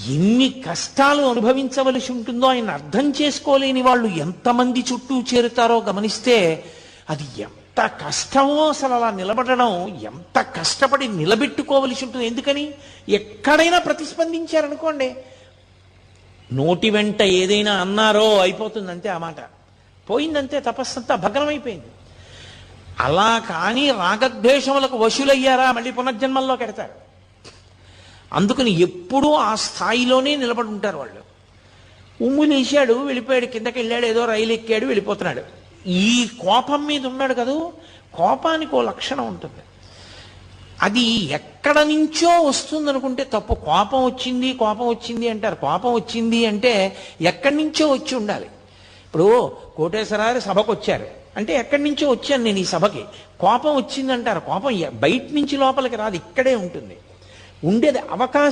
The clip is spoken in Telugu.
ఎన్ని కష్టాలు అనుభవించవలసి ఉంటుందో ఆయన అర్థం చేసుకోలేని వాళ్ళు ఎంతమంది చుట్టూ చేరుతారో గమనిస్తే అది ఎంత కష్టమో, అసలు అలా నిలబడడం ఎంత కష్టపడి నిలబెట్టుకోవలసి ఉంటుంది. ఎందుకని ఎక్కడైనా ప్రతిస్పందించారనుకోండి, నోటి వెంట ఏదైనా అన్నారో అయిపోతుందంతే, ఆ మాట పోయిందంతే, తపస్సంతా భగ్నమైపోయింది. అలా కానీ రాగద్వేషములకు వశులయ్యారా మళ్ళీ పునర్జన్మల్లో కెడతారు. అందుకని ఎప్పుడూ ఆ స్థాయిలోనే నిలబడి ఉంటారు వాళ్ళు. ఉమ్ములేశాడు, వెళ్ళిపోయాడు, కిందకి వెళ్ళాడు, ఏదో రైలు ఎక్కాడు, వెళ్ళిపోతున్నాడు. ఈ కోపం మీద ఉన్నాడు కదూ, కోపానికి ఓ లక్షణం ఉంటుంది. అది ఎక్కడ నుంచో వస్తుంది అనుకుంటే తప్పు. కోపం వచ్చింది అంటారు. కోపం వచ్చింది అంటే ఎక్కడి నుంచో వచ్చి ఉండాలి. ఇప్పుడు కోటేశ్వరారు సభకు వచ్చారు అంటే ఎక్కడి నుంచో వచ్చాను నేను ఈ సభకి. కోపం వచ్చింది అంటారు. కోపం బయట నుంచి లోపలికి రాదు, ఇక్కడే ఉంటుంది. ఉండేది అవకాశం